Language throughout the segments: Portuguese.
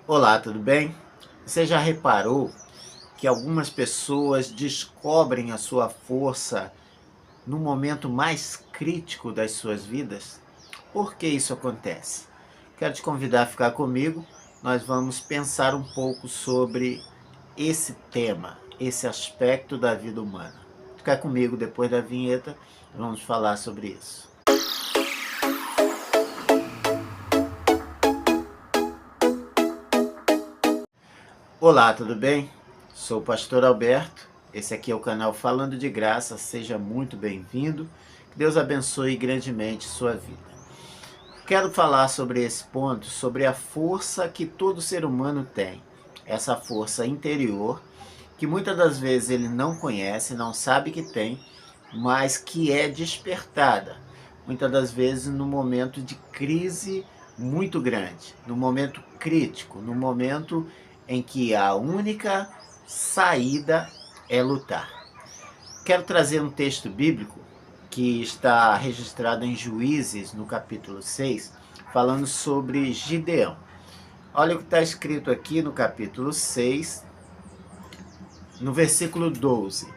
Olá, tudo bem? Você já reparou que algumas pessoas descobrem a sua força no momento mais crítico das suas vidas? Por que isso acontece? Quero te convidar a ficar comigo. Nós vamos pensar um pouco sobre esse tema, esse aspecto da vida humana. Fica comigo depois da vinheta, vamos falar sobre isso. Olá, tudo bem? Sou o pastor Alberto, esse aqui é o canal Falando de Graça, seja muito bem-vindo, que Deus abençoe grandemente sua vida. Quero falar sobre esse ponto, sobre a força que todo ser humano tem, essa força interior, que muitas das vezes ele não conhece, não sabe que tem, mas que é despertada, muitas das vezes no momento de crise muito grande, no momento crítico, no momento em que a única saída é lutar. Quero trazer um texto bíblico que está registrado em Juízes, no capítulo 6, falando sobre Gideão. Olha o que está escrito aqui no capítulo 6, no versículo 12.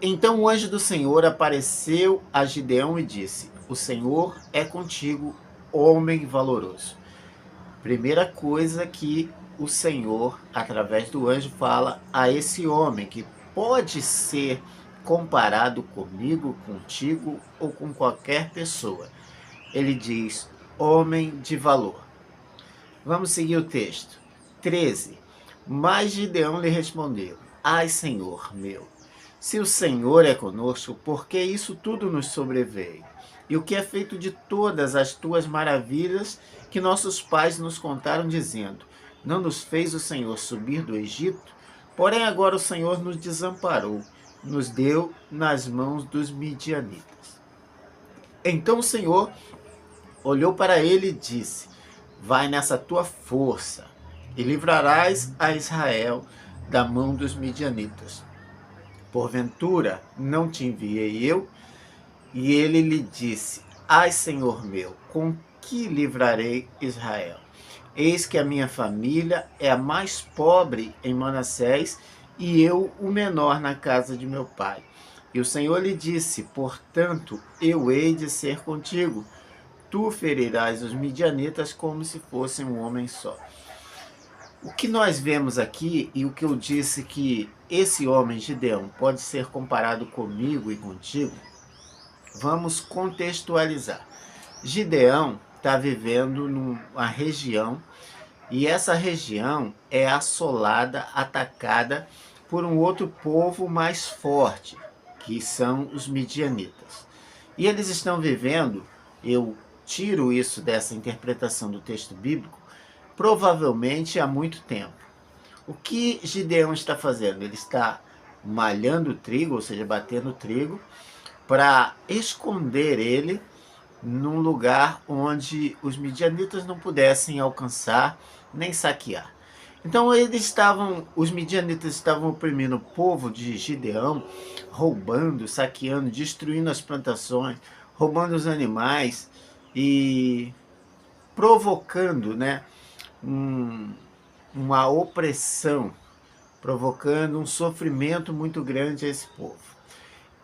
Então o anjo do Senhor apareceu a Gideão e disse: O Senhor é contigo, homem valoroso. Primeira coisa que o Senhor, através do anjo, fala a esse homem, que pode ser comparado comigo, contigo ou com qualquer pessoa. Ele diz: homem de valor. Vamos seguir o texto. 13. Mas Gideão lhe respondeu: Ai, Senhor meu, se o Senhor é conosco, por que isso tudo nos sobreveio? E o que é feito de todas as tuas maravilhas que nossos pais nos contaram, dizendo: Não nos fez o Senhor subir do Egito? Porém agora o Senhor nos desamparou, nos deu nas mãos dos midianitas. Então o Senhor olhou para ele e disse: Vai nessa tua força e livrarás a Israel da mão dos midianitas. Porventura não te enviei eu? E ele lhe disse: Ai, Senhor meu, com que livrarei Israel? Eis que a minha família é a mais pobre em Manassés, e eu o menor na casa de meu pai. E o Senhor lhe disse: Portanto, eu hei de ser contigo. Tu ferirás os midianitas como se fossem um homem só. O que nós vemos aqui, e o que eu disse que esse homem, Gideão, pode ser comparado comigo e contigo, vamos contextualizar. Gideão está vivendo numa região, e essa região é assolada, atacada por um outro povo mais forte, que são os midianitas. E eles estão vivendo, eu tiro isso dessa interpretação do texto bíblico, provavelmente há muito tempo. O que Gideão está fazendo? Ele está malhando o trigo, ou seja, batendo trigo, para esconder ele num lugar onde os midianitas não pudessem alcançar nem saquear. Então os midianitas estavam oprimindo o povo de Gideão, roubando, saqueando, destruindo as plantações, roubando os animais e provocando, né, uma opressão, provocando um sofrimento muito grande a esse povo.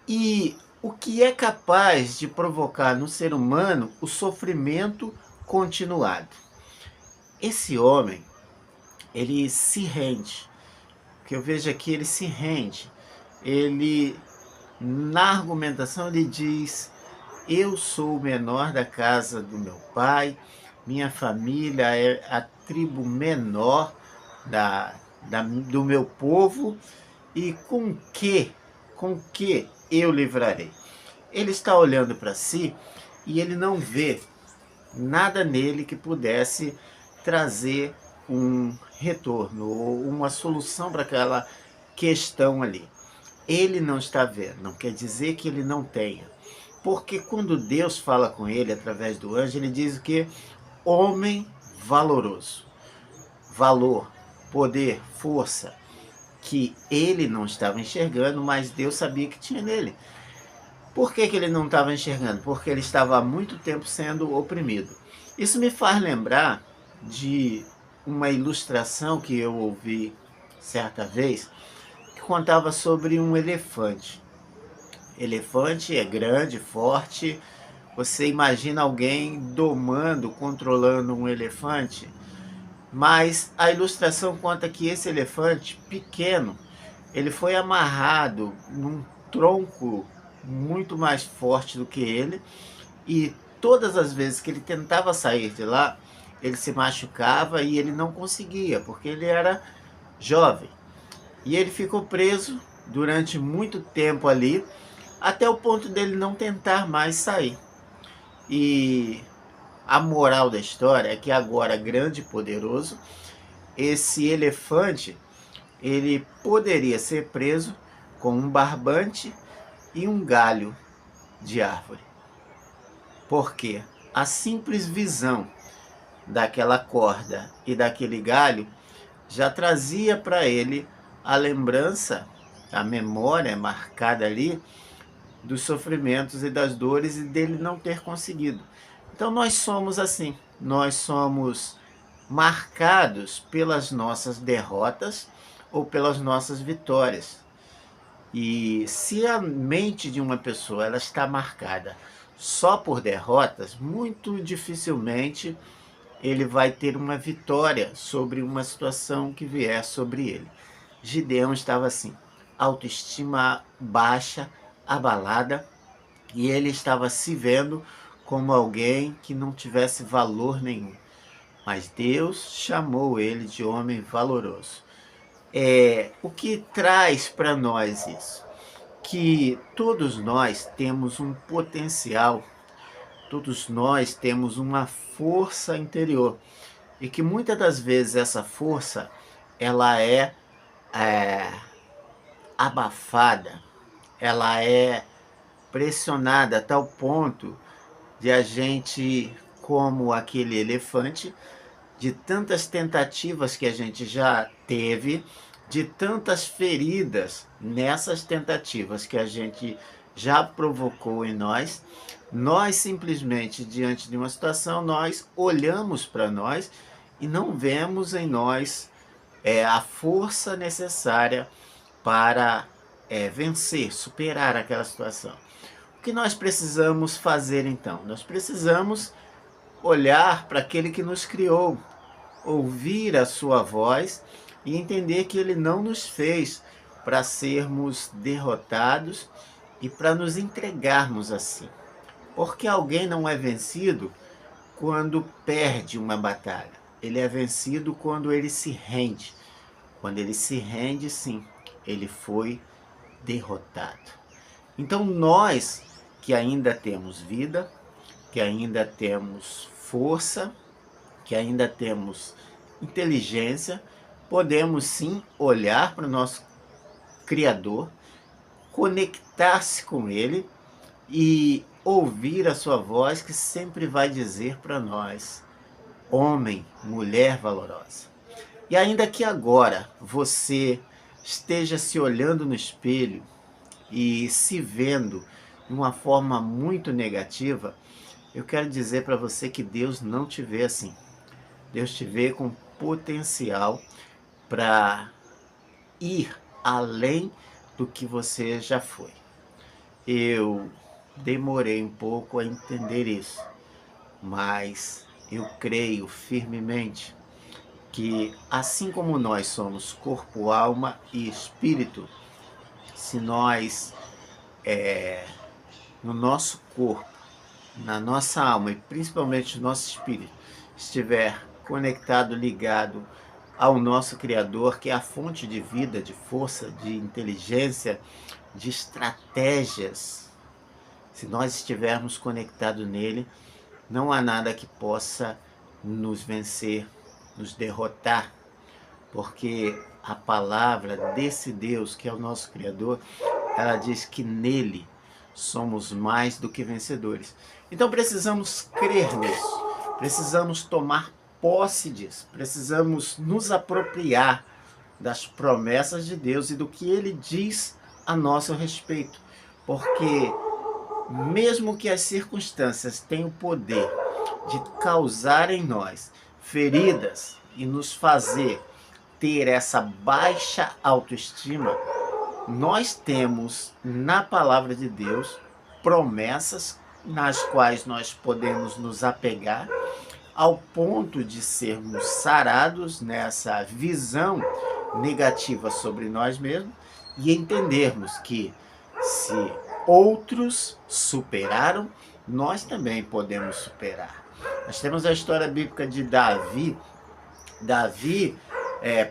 E o que é capaz de provocar no ser humano o sofrimento continuado? Esse homem, ele se rende. O que eu vejo aqui, ele se rende. Ele, na argumentação, ele diz: eu sou o menor da casa do meu pai, minha família é a tribo menor do meu povo, e com que eu livrarei? Ele está olhando para si e ele não vê nada nele que pudesse trazer um retorno ou uma solução para aquela questão ali. Ele não está vendo, não quer dizer que ele não tenha. Porque quando Deus fala com ele através do anjo, ele diz o que? Homem valoroso. Valor, poder, força, que ele não estava enxergando, mas Deus sabia que tinha nele. Por que ele não estava enxergando? Porque ele estava há muito tempo sendo oprimido. Isso me faz lembrar de uma ilustração que eu ouvi certa vez, que contava sobre um elefante. Elefante é grande, forte. Você imagina alguém domando, controlando um elefante, mas a ilustração conta que esse elefante pequeno, ele foi amarrado num tronco muito mais forte do que ele, e todas as vezes que ele tentava sair de lá, ele se machucava e ele não conseguia, porque ele era jovem. E ele ficou preso durante muito tempo ali, até o ponto dele não tentar mais sair. E a moral da história é que agora, grande e poderoso, esse elefante, ele poderia ser preso com um barbante e um galho de árvore. Porque a simples visão daquela corda e daquele galho já trazia para ele a lembrança, a memória marcada ali dos sofrimentos e das dores e dele não ter conseguido. Então nós somos assim, nós somos marcados pelas nossas derrotas ou pelas nossas vitórias. E se a mente de uma pessoa ela está marcada só por derrotas, muito dificilmente ele vai ter uma vitória sobre uma situação que vier sobre ele. Gideão estava assim, autoestima baixa, abalada, e ele estava se vendo como alguém que não tivesse valor nenhum. Mas Deus chamou ele de homem valoroso. O que traz para nós isso? Que todos nós temos um potencial, todos nós temos uma força interior. E que muitas das vezes essa força, ela é abafada, ela é pressionada a tal ponto de a gente, como aquele elefante, de tantas tentativas que a gente já teve, de tantas feridas nessas tentativas que a gente já provocou em nós, nós simplesmente, diante de uma situação, nós olhamos para nós e não vemos em nós a força necessária para vencer, superar aquela situação. O que nós precisamos fazer então? Nós precisamos olhar para aquele que nos criou, ouvir a sua voz e entender que ele não nos fez para sermos derrotados e para nos entregarmos assim. Porque alguém não é vencido quando perde uma batalha. Ele é vencido quando ele se rende. Quando ele se rende, sim, ele foi derrotado. Então nós que ainda temos vida, que ainda temos força, que ainda temos inteligência, podemos sim olhar para o nosso Criador, conectar-se com Ele e ouvir a sua voz que sempre vai dizer para nós: homem, mulher valorosa. E ainda que agora você esteja se olhando no espelho e se vendo de uma forma muito negativa, eu quero dizer para você que Deus não te vê assim. Deus te vê com potencial para ir além do que você já foi. Eu demorei um pouco a entender isso, mas eu creio firmemente que assim como nós somos corpo, alma e espírito, se nós no nosso corpo, na nossa alma e principalmente no nosso espírito estiver conectado, ligado ao nosso Criador, que é a fonte de vida, de força, de inteligência, de estratégias, se nós estivermos conectados nele, não há nada que possa nos vencer, nos derrotar, porque a palavra desse Deus, que é o nosso Criador, ela diz que nele somos mais do que vencedores. Então precisamos crer nisso, precisamos tomar posse disso, precisamos nos apropriar das promessas de Deus e do que Ele diz a nosso respeito, porque mesmo que as circunstâncias tenham o poder de causar em nós feridas, e nos fazer ter essa baixa autoestima, nós temos na palavra de Deus promessas nas quais nós podemos nos apegar ao ponto de sermos sarados nessa visão negativa sobre nós mesmos e entendermos que se outros superaram, nós também podemos superar. Nós temos a história bíblica de Davi. Davi,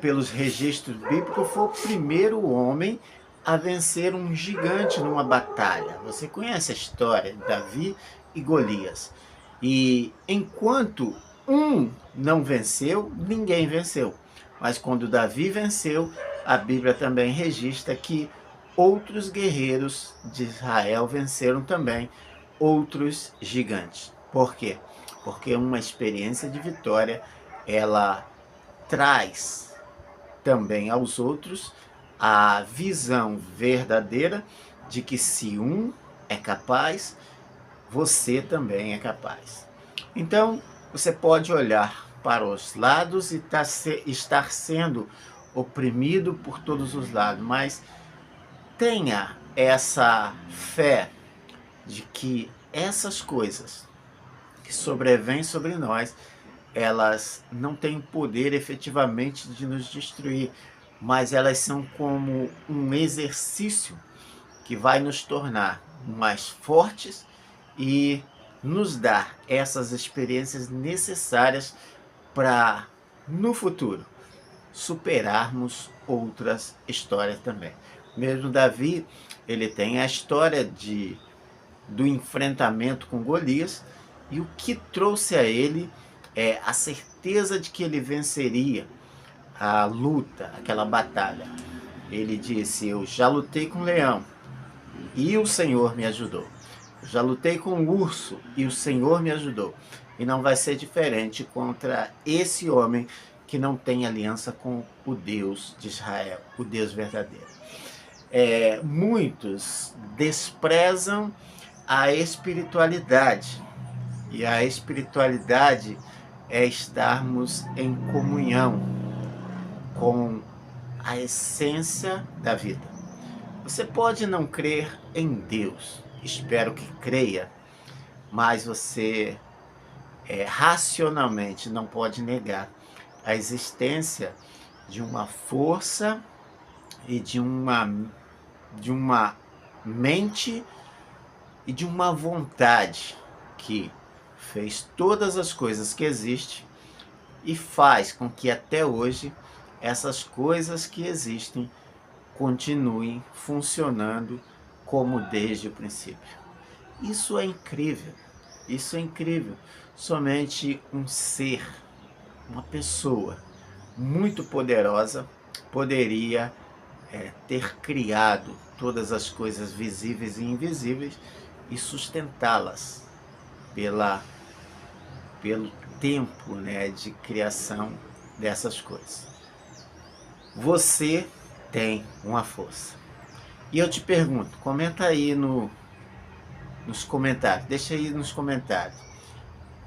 pelos registros bíblicos, foi o primeiro homem a vencer um gigante numa batalha. Você conhece a história de Davi e Golias. E enquanto um não venceu, ninguém venceu. Mas quando Davi venceu, a Bíblia também registra que outros guerreiros de Israel venceram também outros gigantes. Por quê? Porque uma experiência de vitória, ela traz também aos outros a visão verdadeira de que se um é capaz, você também é capaz. Então, você pode olhar para os lados e estar sendo oprimido por todos os lados, mas tenha essa fé de que essas coisas que sobrevêm sobre nós, elas não têm poder efetivamente de nos destruir, mas elas são como um exercício que vai nos tornar mais fortes e nos dar essas experiências necessárias para, no futuro, superarmos outras histórias também. Mesmo Davi, ele tem a história do enfrentamento com Golias, e o que trouxe a ele é a certeza de que ele venceria a luta, aquela batalha. Ele disse: eu já lutei com o leão e o Senhor me ajudou. Já lutei com o urso e o Senhor me ajudou. E não vai ser diferente contra esse homem que não tem aliança com o Deus de Israel, o Deus verdadeiro. Muitos desprezam a espiritualidade. E a espiritualidade é estarmos em comunhão com a essência da vida. Você pode não crer em Deus, espero que creia, mas você racionalmente não pode negar a existência de uma força e de uma mente e de uma vontade que fez todas as coisas que existem e faz com que até hoje essas coisas que existem continuem funcionando como desde o princípio. Isso é incrível, isso é incrível. Somente um ser, uma pessoa muito poderosa poderia ter criado todas as coisas visíveis e invisíveis e sustentá-las pelo tempo, de criação dessas coisas. Você tem uma força. E eu te pergunto, comenta aí nos comentários, deixa aí nos comentários.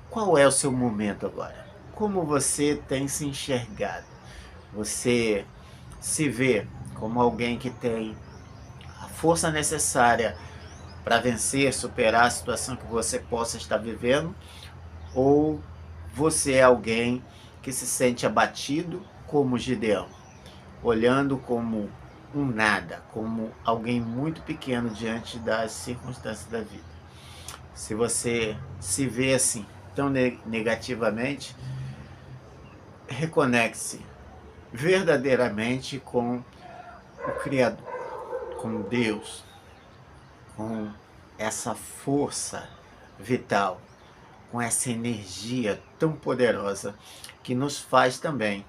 Qual é o seu momento agora? Como você tem se enxergado? Você se vê como alguém que tem a força necessária para vencer, superar a situação que você possa estar vivendo? Ou você é alguém que se sente abatido como Gideão, olhando como um nada, como alguém muito pequeno diante das circunstâncias da vida? Se você se vê assim, tão negativamente, reconecte-se verdadeiramente com o Criador, com Deus, com essa força vital, com essa energia tão poderosa que nos faz também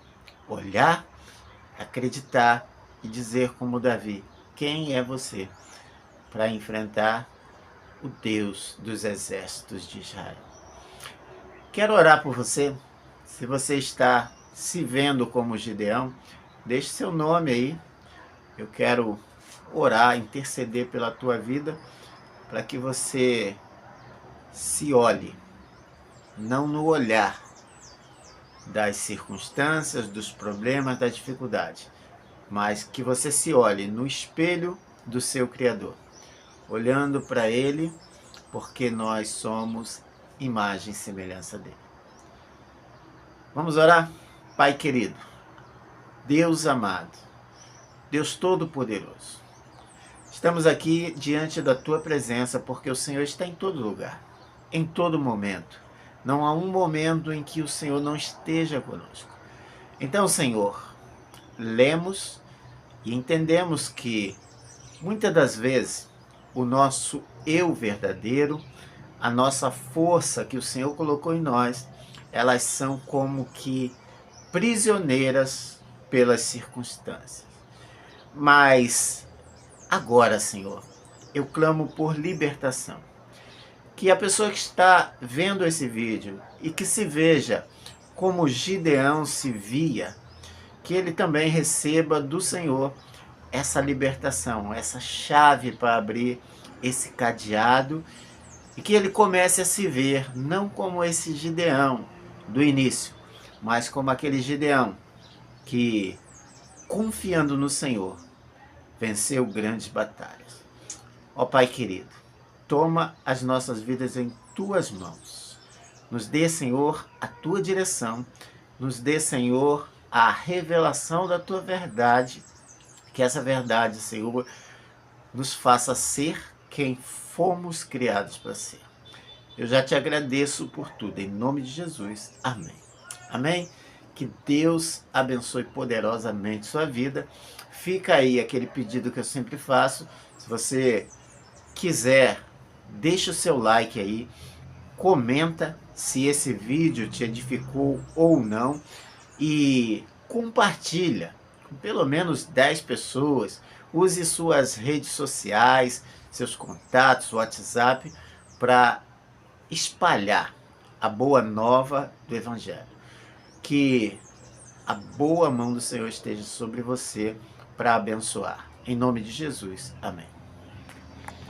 olhar, acreditar e dizer como Davi: quem é você para enfrentar o Deus dos exércitos de Israel? Quero orar por você. Se você está se vendo como Gideão, deixe seu nome aí. Eu quero orar, interceder pela tua vida, para que você se olhe, não no olhar das circunstâncias, dos problemas, da dificuldade, mas que você se olhe no espelho do seu Criador, olhando para Ele, porque nós somos imagem e semelhança dele. Vamos orar? Pai querido, Deus amado, Deus Todo-Poderoso, estamos aqui diante da Tua presença porque o Senhor está em todo lugar, em todo momento. Não há um momento em que o Senhor não esteja conosco. Então, Senhor, lemos e entendemos que muitas das vezes o nosso eu verdadeiro, a nossa força que o Senhor colocou em nós, elas são como que prisioneiras pelas circunstâncias. Mas agora, Senhor, eu clamo por libertação. Que a pessoa que está vendo esse vídeo e que se veja como Gideão se via, que ele também receba do Senhor essa libertação, essa chave para abrir esse cadeado, e que ele comece a se ver não como esse Gideão do início, mas como aquele Gideão que, confiando no Senhor, venceu grandes batalhas. Ó Pai querido, toma as nossas vidas em Tuas mãos. Nos dê, Senhor, a Tua direção, nos dê, Senhor, a revelação da Tua verdade, que essa verdade, Senhor, nos faça ser quem fomos criados para ser. Eu já te agradeço por tudo, em nome de Jesus. Amém. Amém? Que Deus abençoe poderosamente sua vida. Fica aí aquele pedido que eu sempre faço. Se você quiser, deixa o seu like aí, comenta se esse vídeo te edificou ou não e compartilha com pelo menos 10 pessoas. Use suas redes sociais, seus contatos, WhatsApp, para espalhar a boa nova do Evangelho. Que a boa mão do Senhor esteja sobre você para abençoar. Em nome de Jesus. Amém.